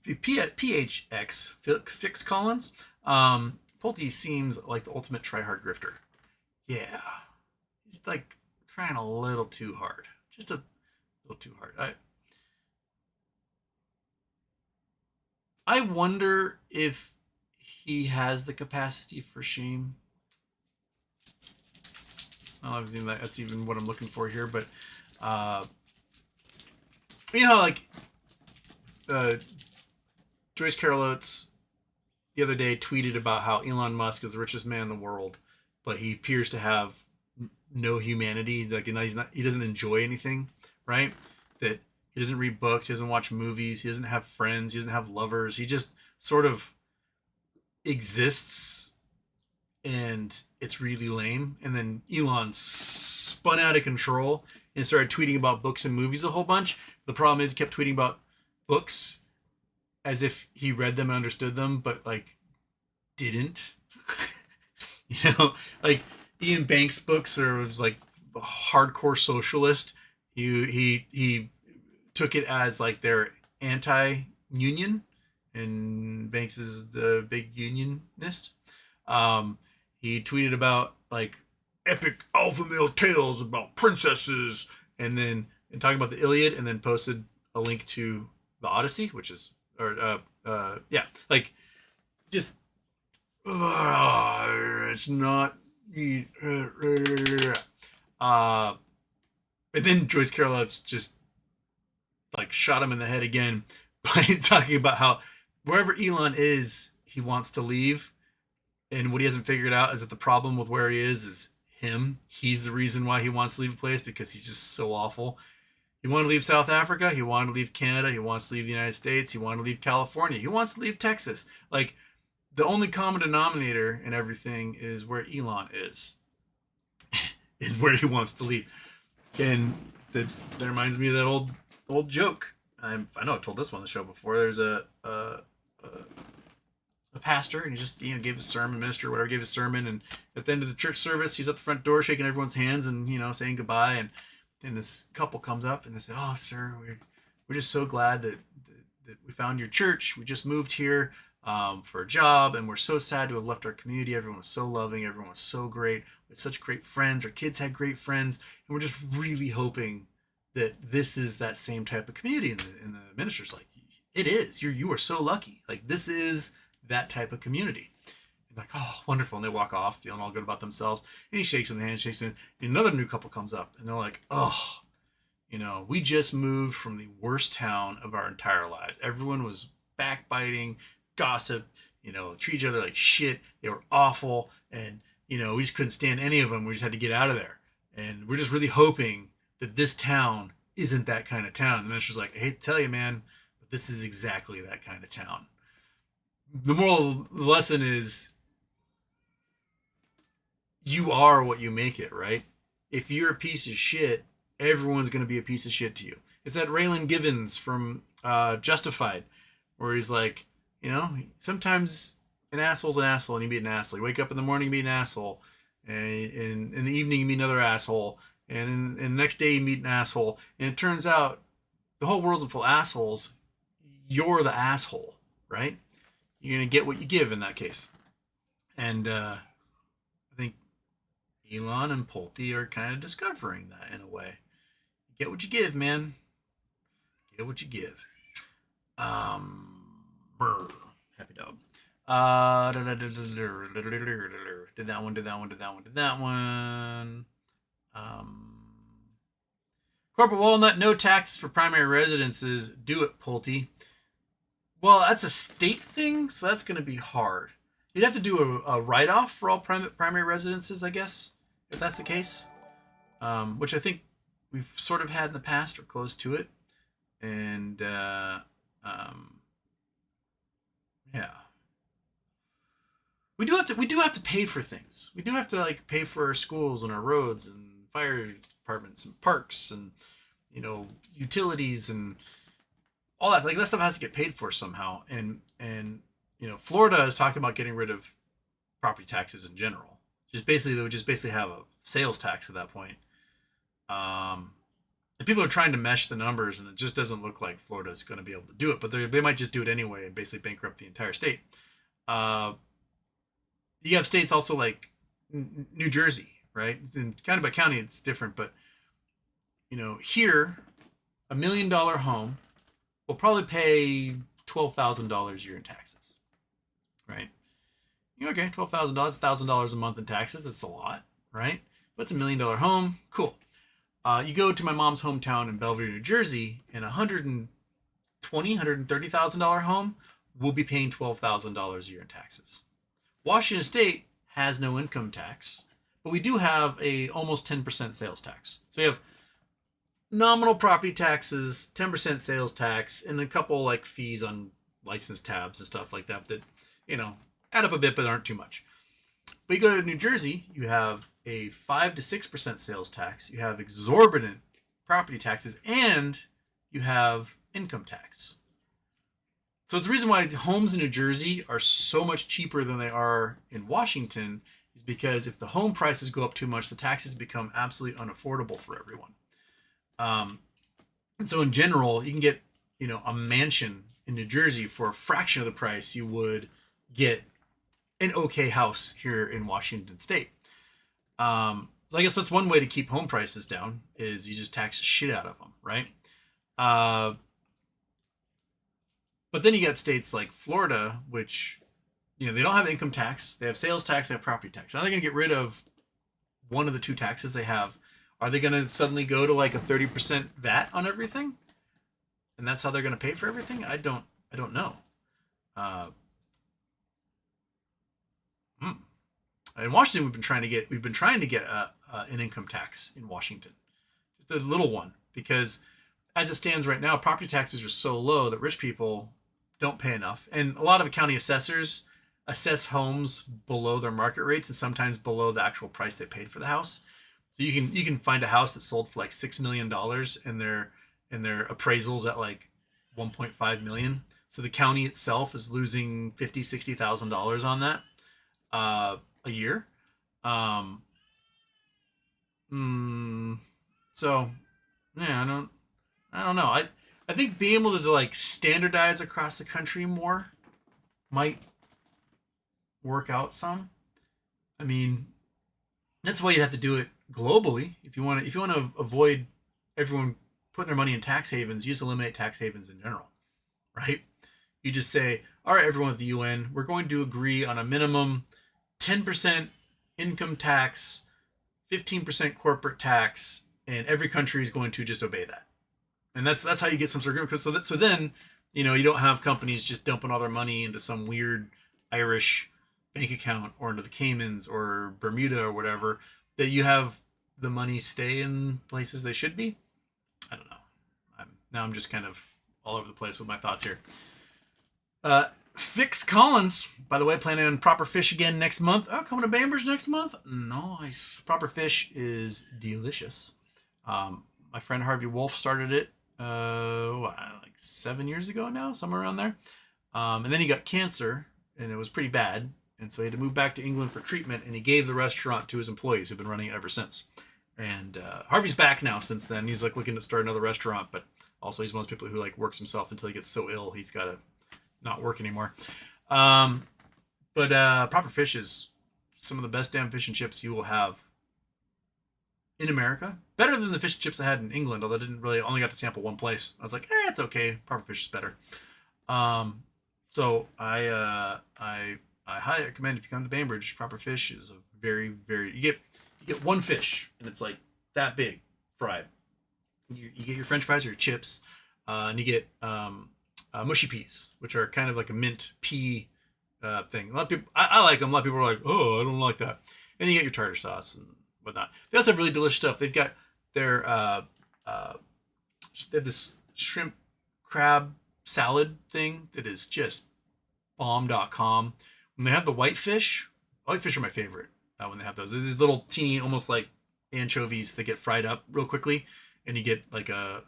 PHX Fix Collins. Pulte seems like the ultimate tryhard grifter. Yeah, he's like trying a little too hard. Just a little too hard. I wonder if he has the capacity for shame. I don't know if that's even what I'm looking for here, but you know, like Joyce Carol Oates the other day tweeted about how Elon Musk is the richest man in the world, but he appears to have no humanity. Like, he doesn't enjoy anything, right? That he doesn't read books, he doesn't watch movies, he doesn't have friends, he doesn't have lovers. He just sort of exists, and it's really lame. And then Elon spun out of control and started tweeting about books and movies a whole bunch. The problem is he kept tweeting about books as if he read them and understood them, but like didn't. You know, like Ian Banks' books was like hardcore socialist. He took it as like they're anti-union, and Banks is the big unionist. He tweeted about like epic alpha male tales about princesses, and talking about the Iliad, and then posted a link to the Odyssey, which is yeah, like just it's not. And then Joyce Carol Oates just like shot him in the head again by talking about how wherever Elon is, he wants to leave. And what he hasn't figured out is that the problem with where he is him. He's the reason why he wants to leave a place, because he's just so awful. He wanted to leave South Africa. He wanted to leave Canada. He wants to leave the United States. He wanted to leave California. He wants to leave Texas. Like, the only common denominator in everything is where Elon is. Is where he wants to leave. And that reminds me of that old joke. I know I told this one on the show before. There's a pastor, and he just gave his sermon, minister or whatever, gave his sermon, and at the end of the church service, he's at the front door shaking everyone's hands and saying goodbye, and this couple comes up and they say, "Oh, sir, we're just so glad that we found your church. We just moved here for a job, and we're so sad to have left our community. Everyone was so loving. Everyone was so great. We had such great friends. Our kids had great friends, and we're just really hoping that this is that same type of community." And the minister's like, "It is. You are so lucky. Like, this is that type of community." And like, "Oh, wonderful." And they walk off, feeling all good about themselves. And he shakes them in the hand, shakes them. And another new couple comes up, and they're like, "Oh, we just moved from the worst town of our entire lives. Everyone was backbiting, gossip, treat each other like shit. They were awful. And, we just couldn't stand any of them. We just had to get out of there. And we're just really hoping that this town isn't that kind of town." And the minister's like, "I hate to tell you, man, but this is exactly that kind of town." The moral of the lesson is, you are what you make it, right? If you're a piece of shit, everyone's going to be a piece of shit to you. It's that Raylan Givens from Justified, where he's like, sometimes an asshole's an asshole and you meet an asshole. You wake up in the morning, you meet an asshole. And in the evening, you meet another asshole. And the next day, you meet an asshole. And it turns out the whole world's full of assholes. You're the asshole, right? You're going to get what you give in that case. And I think Elon and Pulte are kind of discovering that in a way. Get what you give, man. Get what you give. Happy dog. Did that one. Corporate walnut, no taxes for primary residences. Do it, Pulte. Well, that's a state thing, so that's going to be hard. You'd have to do a write-off for all primary residences, I guess, if that's the case. Which I think we've sort of had in the past or close to it. And, yeah. We do have to pay for things. We do have to pay for our schools and our roads and fire departments and parks and utilities and all that. That stuff has to get paid for somehow. And Florida is talking about getting rid of property taxes in general. They would just basically have a sales tax at that point. And people are trying to mesh the numbers, and it just doesn't look like Florida is going to be able to do it. But they might just do it anyway and basically bankrupt the entire state. You have states also like New Jersey, right? And county by county, it's different, but here, $1 million home will probably pay $12,000 a year in taxes, right? Okay, $12,000, $1,000 a month in taxes. It's a lot, right? But it's $1 million home. Cool. You go to my mom's hometown in Bellevue, New Jersey, and $130,000 home will be paying $12,000 a year in taxes. Washington State has no income tax, but we do have a almost 10% sales tax. So we have nominal property taxes, 10% sales tax, and a couple like fees on license tabs and stuff like that add up a bit but aren't too much. But you go to New Jersey, you have a 5 to 6% sales tax, you have exorbitant property taxes, and you have income tax. So it's the reason why homes in New Jersey are so much cheaper than they are in Washington, is because if the home prices go up too much, the taxes become absolutely unaffordable for everyone. And so in general, you can get, a mansion in New Jersey for a fraction of the price you would get an okay house here in Washington State. So I guess that's one way to keep home prices down, is you just tax the shit out of them, right? But then you got states like Florida, which, they don't have income tax. They have sales tax, they have property tax. Now they're going to get rid of one of the two taxes they have. Are they going to suddenly go to like a 30% VAT on everything? And that's how they're going to pay for everything? I don't know. In Washington, we've been trying to get an income tax in Washington, just a little one, because as it stands right now, property taxes are so low that rich people don't pay enough, and a lot of county assessors assess homes below their market rates and sometimes below the actual price they paid for the house. So you can find a house that sold for like $6 million and their appraisals at like 1.5 million. So the county itself is losing $50,000-$60,000 on that a year. So yeah, I don't know. I think being able to like standardize across the country more might work out some. I mean, that's why you have to do it globally. If you want to avoid everyone putting their money in tax havens, you just eliminate tax havens in general, right? You just say, all right, everyone at the UN, we're going to agree on a minimum 10% income tax, 15% corporate tax, and every country is going to just obey that. And that's how you get some sort of agreement. So then, you don't have companies just dumping all their money into some weird Irish bank account or into the Caymans or Bermuda or whatever, that you have the money stay in places they should be. I don't know. I'm just kind of all over the place with my thoughts here. Fix Collins, by the way, planning on Proper Fish again next month. Oh, coming to Bainbridge next month? Nice. Proper Fish is delicious. My friend Harvey Wolf started it like 7 years ago now, somewhere around there. And then he got cancer, and it was pretty bad. And so he had to move back to England for treatment, and he gave the restaurant to his employees who've been running it ever since. And Harvey's back now since then. He's like looking to start another restaurant, but also he's one of those people who like works himself until he gets so ill he's got to not work anymore. But Proper Fish is some of the best damn fish and chips you will have in America. Better than the fish and chips I had in England, although I only got to sample one place. I was like, it's okay. Proper Fish is better. So I highly recommend, if you come to Bainbridge, Proper Fish is a very, very, you get one fish and it's like that big fried. You get your French fries or your chips, and you get mushy peas, which are kind of like a mint pea thing. A lot of people, I like them. A lot of people are like, oh, I don't like that. And you get your tartar sauce and whatnot. They also have really delicious stuff. They've got their they have this shrimp crab salad thing that is just bomb.com. When they have the whitefish are my favorite. When they have those, there's these little teeny, almost like anchovies that get fried up real quickly, and you get like a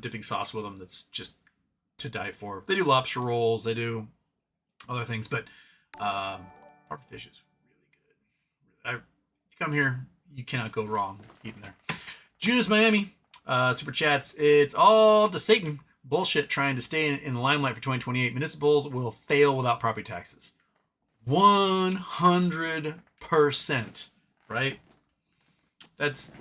dipping sauce with them that's just to die for. They do lobster rolls, they do other things, but Proper Fish is really good. If you come here, you cannot go wrong eating there. June's Miami, super chats. It's all to Satan bullshit trying to stay in the limelight for 2028. Municipals will fail without property taxes. 100%, right?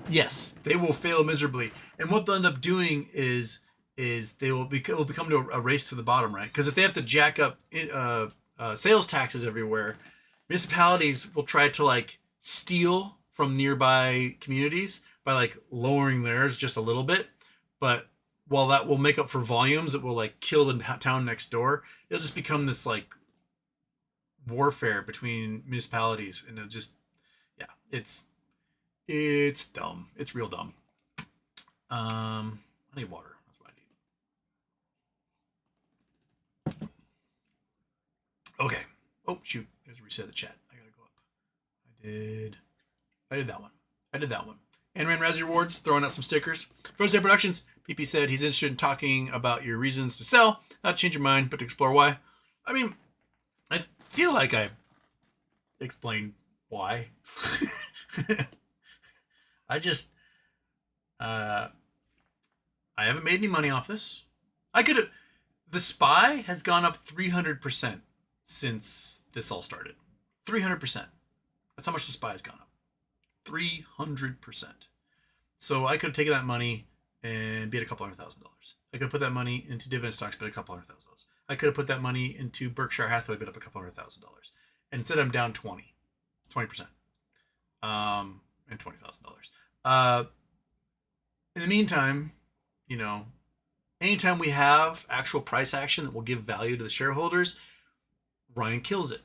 Yes, they will fail miserably. And what they'll end up doing is they will become to a race to the bottom, right? Because if they have to jack up sales taxes everywhere, municipalities will try to like steal from nearby communities by like lowering theirs just a little bit. But while that will make up for volumes, it will like kill the town next door. It'll just become this like warfare between municipalities, and it'll just yeah, it's dumb. It's real dumb. I need water. That's what I need. Okay. Oh shoot! There's a reset of the chat. I gotta go up. I did that one. And ran Razzie Rewards, throwing out some stickers. Frozen Productions. PP said he's interested in talking about your reasons to sell, not to change your mind, but to explore why. I mean, I feel like I explained why. I just, I haven't made any money off this. The SPY has gone up 300% since this all started. 300%. That's how much the SPY has gone up. 300%. So I could have taken that money and be at a couple $100,000. I could have put that money into dividend stocks, but a couple $100,000. I could have put that money into Berkshire Hathaway, but up a couple $100,000. And instead I'm down 20%. And $20,000. In the meantime, you know, anytime we have actual price action that will give value to the shareholders, Ryan kills it.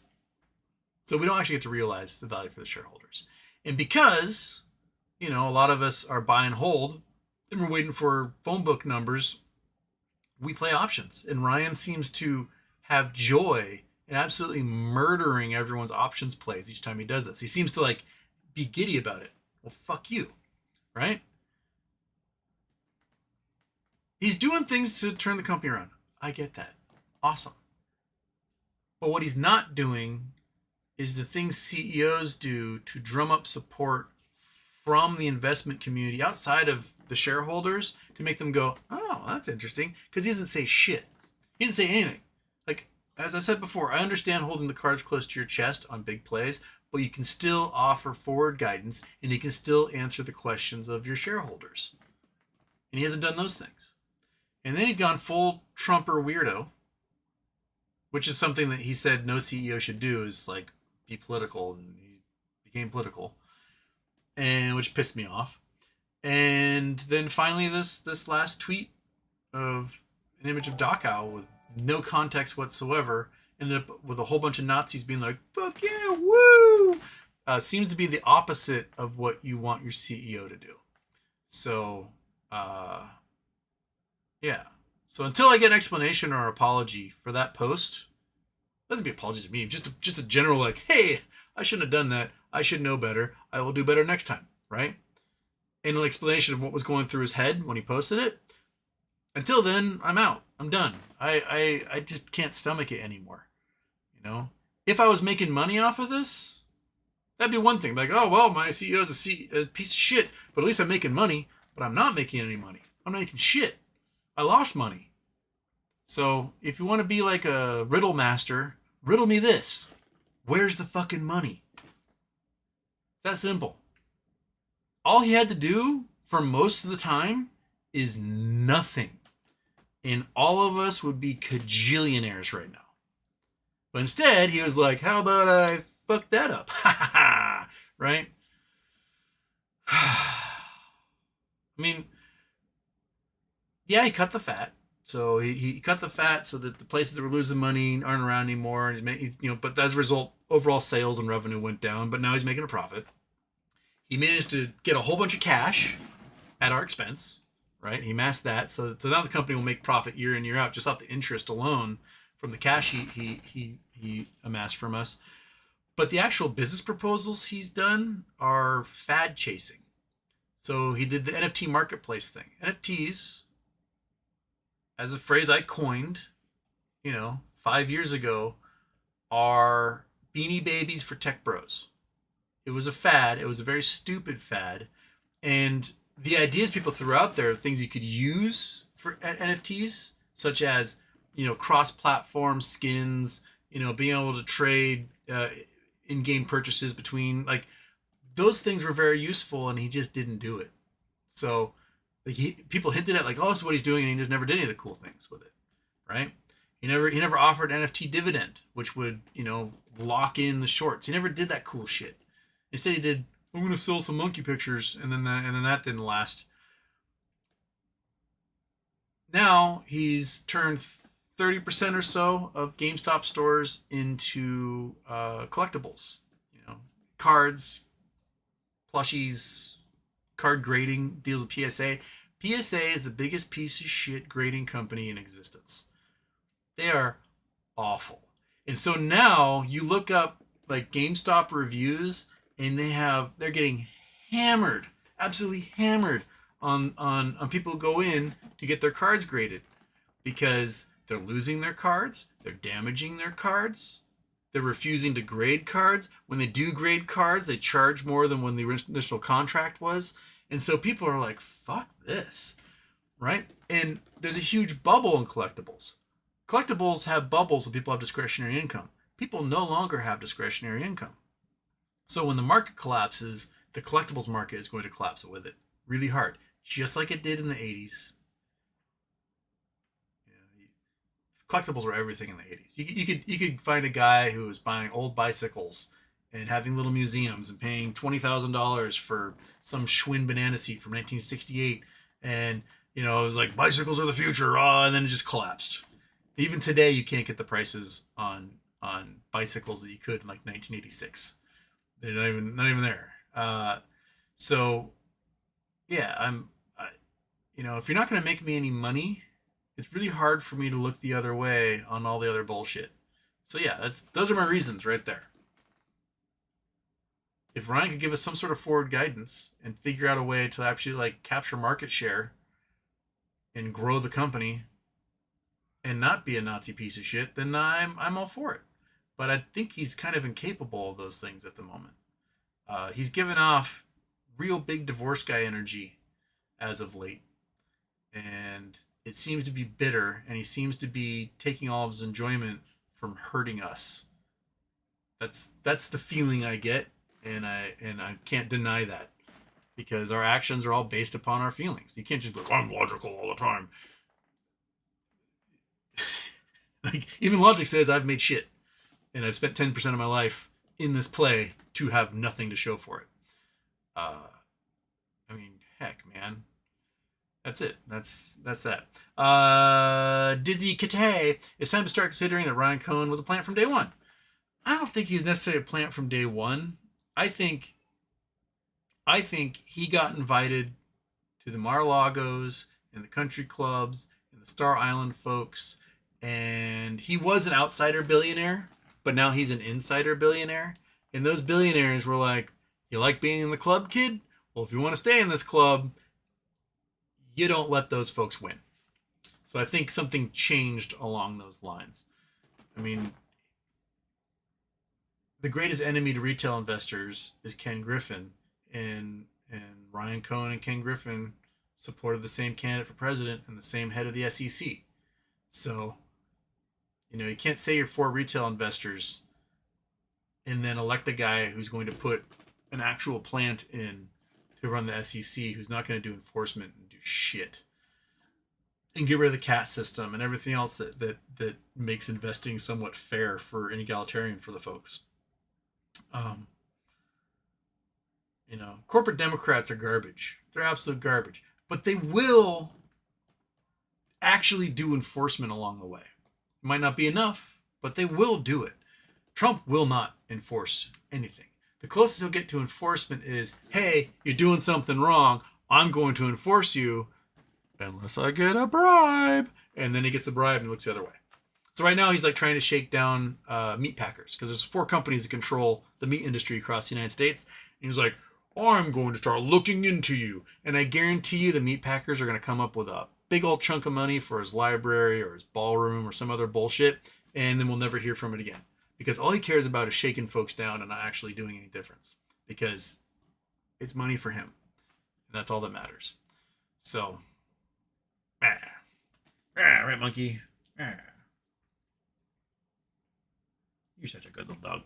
So we don't actually get to realize the value for the shareholders. And because, you know, a lot of us are buy and hold, and we're waiting for phone book numbers, we play options. And Ryan seems to have joy in absolutely murdering everyone's options plays each time he does this. He seems to like be giddy about it. Well, fuck you, right? He's doing things to turn the company around. I get that. Awesome. But what he's not doing is the things CEOs do to drum up support from the investment community outside of the shareholders to make them go, oh, that's interesting. Because he doesn't say shit. He didn't say anything. Like, as I said before, I understand holding the cards close to your chest on big plays, but you can still offer forward guidance and you can still answer the questions of your shareholders. And he hasn't done those things. And then he's gone full Trumper weirdo, which is something that he said no CEO should do, is like be political, and he became political, and which pissed me off. And then finally this last tweet of an image of Dachau with no context whatsoever, ended up with a whole bunch of Nazis being like, fuck yeah, woo! Seems to be the opposite of what you want your CEO to do. So, yeah. So until I get an explanation or apology for that post, doesn't be an apology to me, just a general like, hey, I shouldn't have done that. I should know better. I will do better next time, right? And an explanation of what was going through his head when he posted it. Until then, I'm out. I'm done. I just can't stomach it anymore. You know, if I was making money off of this, that'd be one thing. Like, oh well, my CEO is a piece of shit, but at least I'm making money. But I'm not making any money. I'm not making shit. I lost money. So if you want to be like a riddle master, riddle me this. Where's the fucking money? It's that simple. All he had to do for most of the time is nothing. And all of us would be cajillionaires right now. But instead, he was like, how about I fuck that up? Right? I mean, yeah, he cut the fat. So he cut the fat so that the places that were losing money aren't around anymore. And you know, but as a result, overall sales and revenue went down. But now he's making a profit. He managed to get a whole bunch of cash at our expense, right? He amassed that, so now the company will make profit year in, year out just off the interest alone from the cash he amassed from us. But the actual business proposals he's done are fad chasing. So he did the NFT marketplace thing. NFTs, as a phrase I coined, 5 years ago, are beanie babies for tech bros. It was a fad. It was a very stupid fad. And the ideas people threw out there, things you could use for NFTs, such as, cross-platform skins, being able to trade in-game purchases between, those things were very useful, and he just didn't do it. So like people hinted at like, oh, this is what he's doing, and he just never did any of the cool things with it, right? He never offered NFT dividend, which would, lock in the shorts. He never did that cool shit. Instead, he did, I'm gonna sell some monkey pictures, and then that didn't last. Now he's turned 30% or so of GameStop stores into collectibles. Cards, plushies, card grading, deals with PSA. PSA is the biggest piece of shit grading company in existence. They are awful. And so now you look up like GameStop reviews, and they're getting hammered, absolutely hammered on people who go in to get their cards graded, because they're losing their cards, they're damaging their cards, they're refusing to grade cards. When they do grade cards, they charge more than when the initial contract was. And so people are like, fuck this, right? And there's a huge bubble in collectibles. Collectibles have bubbles when people have discretionary income. People no longer have discretionary income. So when the market collapses, the collectibles market is going to collapse with it really hard, just like it did in the 80s. Collectibles were everything in the 80s. You could find a guy who was buying old bicycles and having little museums and paying $20,000 for some Schwinn banana seat from 1968, and it was like, bicycles are the future, and then it just collapsed. Even today, you can't get the prices on bicycles that you could in like 1986. They're not even there. So yeah, if you're not going to make me any money, it's really hard for me to look the other way on all the other bullshit. So yeah, those are my reasons right there. If Ryan could give us some sort of forward guidance and figure out a way to actually like capture market share and grow the company and not be a Nazi piece of shit, then I'm all for it. But I think he's kind of incapable of those things at the moment. He's given off real big divorce guy energy as of late, and it seems to be bitter, and he seems to be taking all of his enjoyment from hurting us. That's the feeling I get, and I can't deny that, because our actions are all based upon our feelings. You can't just be like, I'm logical all the time. Like, even logic says I've made shit, and I've spent 10% of my life in this play to have nothing to show for it. Heck, man. That's it. That's that. Dizzy Kate, it's time to start considering that Ryan Cohn was a plant from day one. I don't think he was necessarily a plant from day one. I think he got invited to the Mar-a-Lagos and the country clubs and the Star Island folks, and he was an outsider billionaire, but now he's an insider billionaire. And those billionaires were like, you like being in the club, kid? Well, if you want to stay in this club, you don't let those folks win. So I think something changed along those lines. The greatest enemy to retail investors is Ken Griffin, and Ryan Cohn and Ken Griffin supported the same candidate for president and the same head of the SEC. So, you can't say you're for retail investors and then elect a guy who's going to put an actual plant in to run the SEC, who's not going to do enforcement and do shit, and get rid of the cat system and everything else that makes investing somewhat fair for and egalitarian for the folks. Corporate Democrats are garbage. They're absolute garbage, but they will actually do enforcement along the way. It might not be enough, but they will do it. Trump will not enforce anything. The closest he'll get to enforcement is, hey, you're doing something wrong, I'm going to enforce you unless I get a bribe. And then he gets the bribe and looks the other way. So right now he's like trying to shake down meat packers, because there's 4 companies that control the meat industry across the United States. And he's like, I'm going to start looking into you. And I guarantee you the meat packers are going to come up with a big old chunk of money for his library or his ballroom or some other bullshit. And then we'll never hear from it again. Because all he cares about is shaking folks down and not actually doing any difference. Because it's money for him. And that's all that matters. So, right, monkey. You're such a good little dog.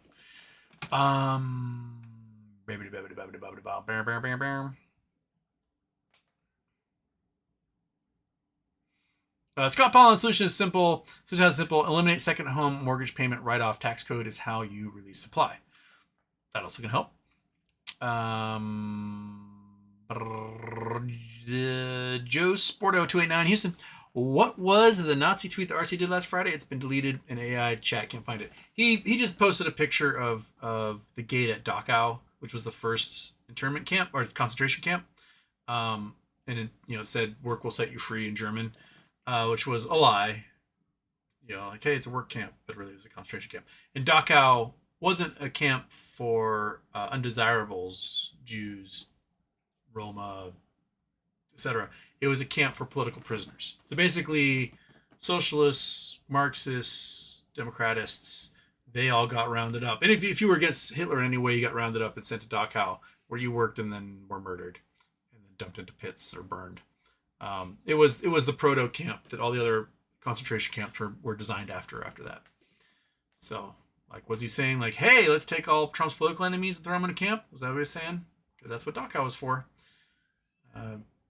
Scott Pollan, solution is simple. Solution is simple. Eliminate second home mortgage payment write-off. Tax code is how you release supply. That also can help. Joe Sporto 289 Houston. What was the Nazi tweet that RC did last Friday? It's been deleted in AI chat. Can't find it. He just posted a picture of the gate at Dachau, which was the first internment camp or concentration camp. And it said work will set you free in German, which was a lie. Like, hey, it's a work camp, but really it was a concentration camp. And Dachau wasn't a camp for undesirables, Jews, Roma, etc. It was a camp for political prisoners. So basically, socialists, Marxists, Democratists, they all got rounded up. And if you were against Hitler in any way, you got rounded up and sent to Dachau, where you worked and then were murdered and then dumped into pits or burned. It was the proto camp that all the other concentration camps were designed after that. So, like, was he saying, like, hey, let's take all Trump's political enemies and throw them in a camp? Was that what he was saying? Because that's what Dachau was for.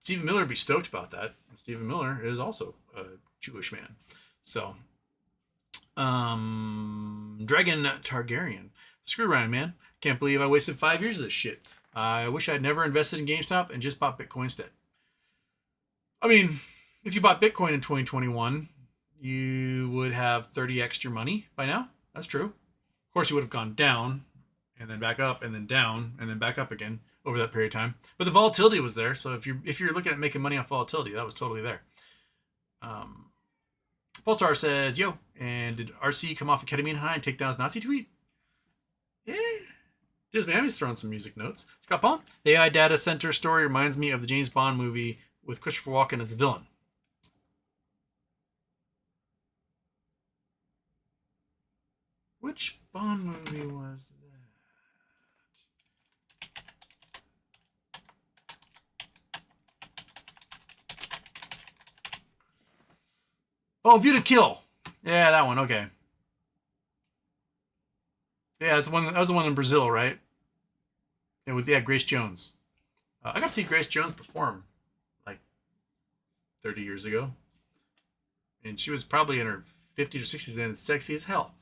Stephen Miller would be stoked about that. And Stephen Miller is also a Jewish man. So, Dragon Targaryen. Screw Ryan, man. Can't believe I wasted 5 years of this shit. I wish I'd never invested in GameStop and just bought Bitcoin instead. I mean, if you bought Bitcoin in 2021, you would have 30x your money by now. That's true. Of course, you would have gone down and then back up and then down and then back up again over that period of time. But the volatility was there. So if you're looking at making money off volatility, that was totally there. Poltar says, yo, and did RC come off a ketamine high and take down his Nazi tweet? Yeah. Just Miami's throwing some music notes. Scott Paul, the AI data center story reminds me of the James Bond movie with Christopher Walken as the villain. Which Bond movie was that? Oh, View to Kill. Yeah, that one. Okay. Yeah, that was the one in Brazil, right? And with Grace Jones. I got to see Grace Jones perform like 30 years ago, and she was probably in her 50s or 60s then, sexy as hell.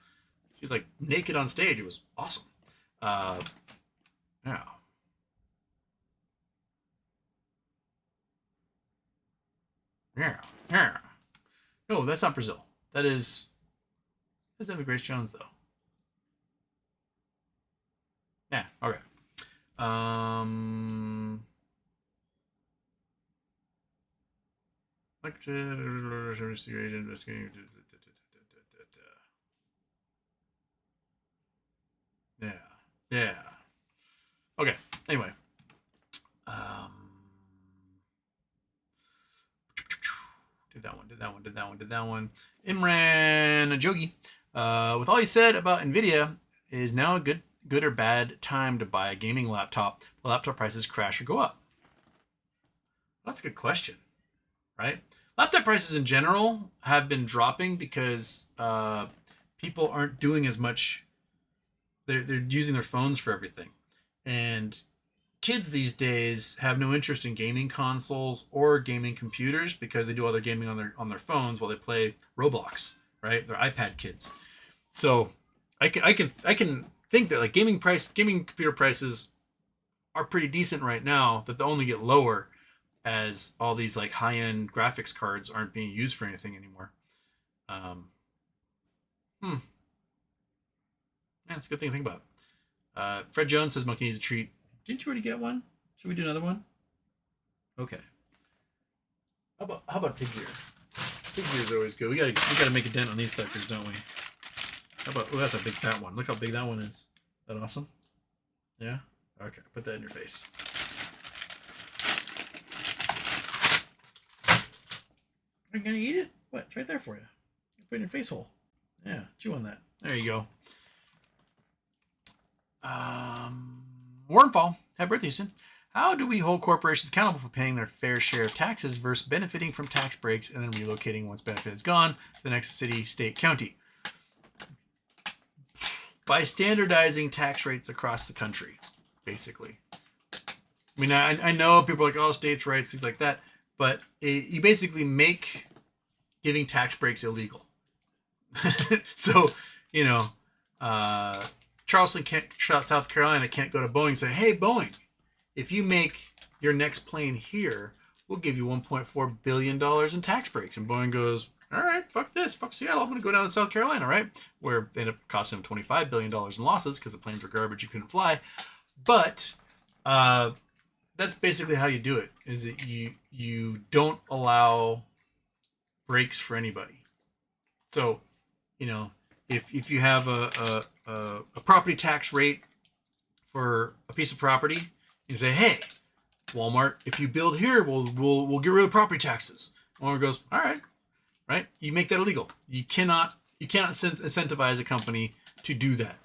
She was like naked on stage. It was awesome. Yeah. No, that's not Brazil. That's definitely Grace Jones, though. Yeah, okay. Yeah. Okay, anyway. Did that one. Imran Jogi. With all you said about NVIDIA, is now a good or bad time to buy a gaming laptop? Will laptop prices crash or go up? That's a good question, right? Laptop prices in general have been dropping because people aren't doing as much. They're using their phones for everything. And kids these days have no interest in gaming consoles or gaming computers because they do all their gaming on their phones while they play Roblox, right? They're iPad kids. So I can think that like gaming computer prices are pretty decent right now, that they'll only get lower as all these like high-end graphics cards aren't being used for anything anymore. Yeah, it's a good thing to think about. Fred Jones says monkey needs a treat. Didn't you already get one? Should we do another one? Okay. How about pig ear? Pig ears are always good. We gotta make a dent on these suckers, don't we? How about? Oh, that's a big fat one. Look how big that one is. Is that awesome? Yeah. Okay. Put that in your face. Are you gonna eat it? What? It's right there for you. Put it in your face hole. Yeah. Chew on that. There you go. Wormfall. Happy birthday, Houston. How do we hold corporations accountable for paying their fair share of taxes versus benefiting from tax breaks and then relocating once benefit is gone to the next city, state, county? By standardizing tax rates across the country. basically. I mean, I know people are like, oh, states' rights, things like that, but you basically make giving tax breaks illegal. So, you know, Charleston, South Carolina can't go to Boeing and say, hey, Boeing, if you make your next plane here, we'll give you $1.4 billion in tax breaks. And Boeing goes, all right, fuck this, fuck Seattle, I'm going to go down to South Carolina, right? Where they ended up costing them $25 billion in losses because the planes were garbage, you couldn't fly. But that's basically how you do it, is that you don't allow breaks for anybody. So, you know, if you have a property tax rate for a piece of property, you say, hey, Walmart, if you build here, we'll get rid of property taxes. Walmart goes, all right, right? You make that illegal. You cannot incentivize a company to do that.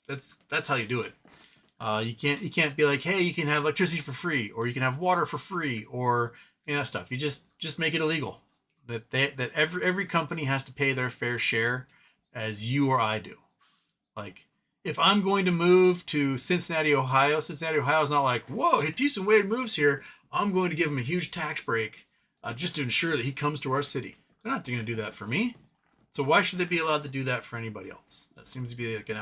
That's how you do it. You can't be like, hey, you can have electricity for free, or you can have water for free, or that stuff. You just make it illegal. That every company has to pay their fair share, as you or I do. Like, if I'm going to move to Cincinnati, Ohio is not like, whoa, if Houston Wade moves here, I'm going to give him a huge tax break just to ensure that he comes to our city. They're not going to do that for me. So why should they be allowed to do that for anybody else? That seems to be like an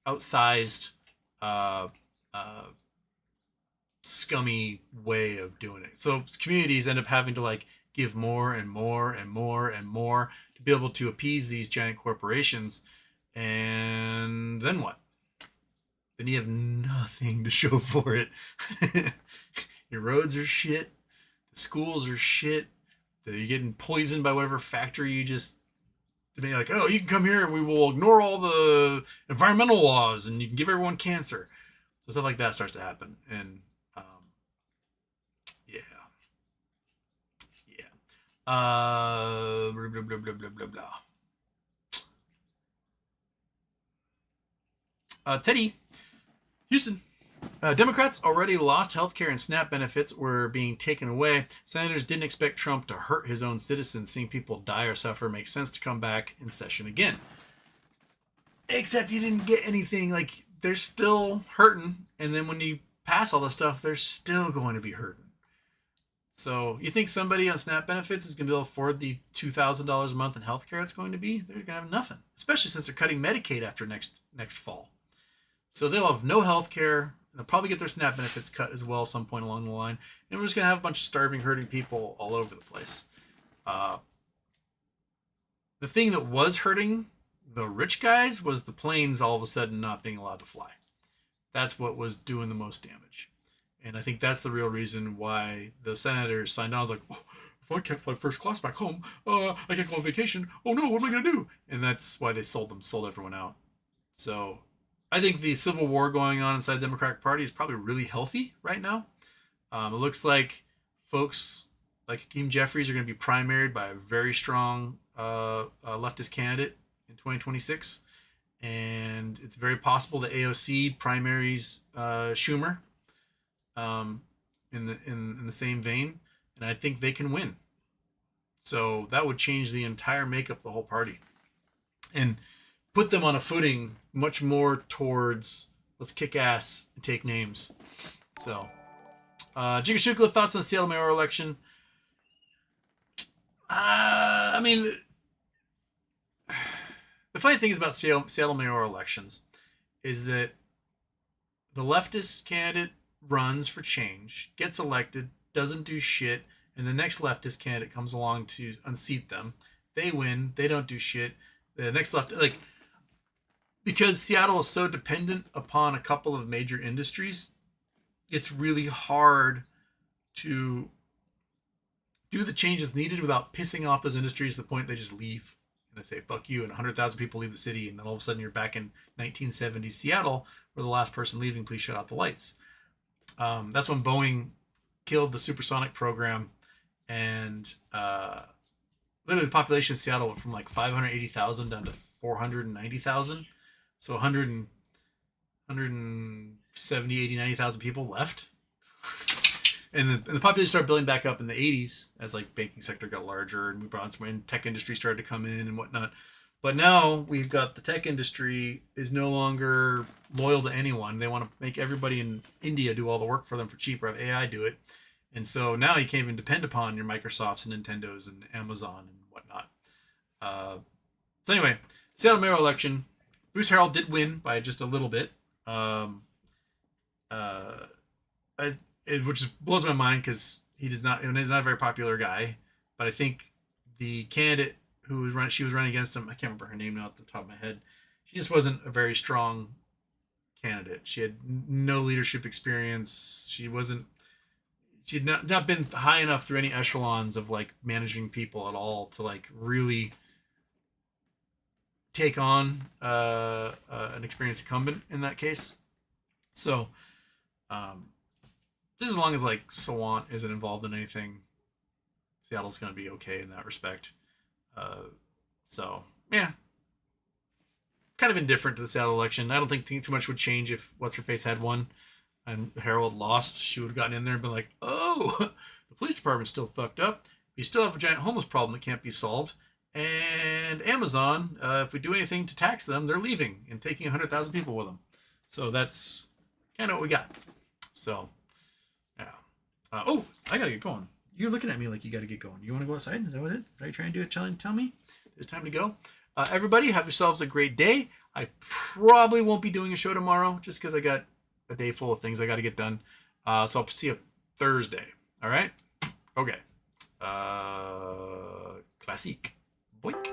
outsized, scummy way of doing it. So communities end up having to like give more and more and more and more to be able to appease these giant corporations. And then what? Then you have nothing to show for it. Your roads are shit. The schools are shit. You're getting poisoned by whatever factory you just... To be like, oh, you can come here and we will ignore all the environmental laws and you can give everyone cancer. So stuff like that starts to happen. And yeah. Blah, blah, blah, blah, blah, blah, blah. Teddy, Houston. Democrats already lost healthcare and SNAP benefits were being taken away. Senators didn't expect Trump to hurt his own citizens. Seeing people die or suffer makes sense to come back in session again. Except he didn't get anything. Like, they're still hurting. And then when you pass all this stuff, they're still going to be hurting. So you think somebody on SNAP benefits is going to be able to afford the $2,000 a month in healthcare it's going to be? They're going to have nothing. Especially since they're cutting Medicaid after next fall. So they'll have no health care. They'll probably get their SNAP benefits cut as well some point along the line. And we're just going to have a bunch of starving, hurting people all over the place. The thing that was hurting the rich guys was the planes all of a sudden not being allowed to fly. That's what was doing the most damage. And I think that's the real reason why the senators signed on. I was like, oh, if I can't fly first class back home, I can't go on vacation. Oh no, what am I going to do? And that's why they sold everyone out. So I think the civil war going on inside the Democratic Party is probably really healthy right now. It looks like folks like Hakeem Jeffries are going to be primaried by a very strong leftist candidate in 2026. And it's very possible that AOC primaries Schumer in the same vein. And I think they can win. So that would change the entire makeup of the whole party. And put them on a footing much more towards let's kick ass and take names. So, Jigga Shukla, thoughts on the Seattle mayoral election? I mean, the funny thing is about Seattle mayoral elections is that the leftist candidate runs for change, gets elected, doesn't do shit, and the next leftist candidate comes along to unseat them. They win, they don't do shit. The next because Seattle is so dependent upon a couple of major industries, it's really hard to do the changes needed without pissing off those industries to the point they just leave. And they say, fuck you, and 100,000 people leave the city, and then all of a sudden you're back in 1970s Seattle, where the last person leaving, please shut off the lights. That's when Boeing killed the supersonic program, and literally the population of Seattle went from like 580,000 down to 490,000. So 170, 80, 90,000 people left. And the population started building back up in the 80s as like banking sector got larger and we brought in some tech industry started to come in and whatnot. But now we've got the tech industry is no longer loyal to anyone. They want to make everybody in India do all the work for them for cheap, or have AI do it. And so now you can't even depend upon your Microsofts and Nintendos and Amazon and whatnot. So anyway, Seattle mayoral election. Bruce Harrell did win by just a little bit. Which just blows my mind because he's not a very popular guy. But I think the candidate she was running against him, I can't remember her name now at the top of my head. She just wasn't a very strong candidate. She had no leadership experience. She'd not been high enough through any echelons of like managing people at all to like really take on an experienced incumbent in that case. So, just as long as like Sawant isn't involved in anything, Seattle's going to be okay in that respect. So yeah, kind of indifferent to the Seattle election. I don't think too much would change if what's her face had won and Harold lost. She would have gotten in there and been like, "Oh, the police department's still fucked up. We still have a giant homeless problem that can't be solved." And Amazon, if we do anything to tax them, they're leaving and taking 100,000 people with them. So that's kind of what we got. So, yeah. Oh, I gotta get going. You're looking at me like you gotta get going. You want to go outside? Is that what it is? Are you trying to do it? Tell me. It's time to go. Everybody, have yourselves a great day. I probably won't be doing a show tomorrow just because I got a day full of things I got to get done. So I'll see you Thursday. All right? Okay. Classique. Boink.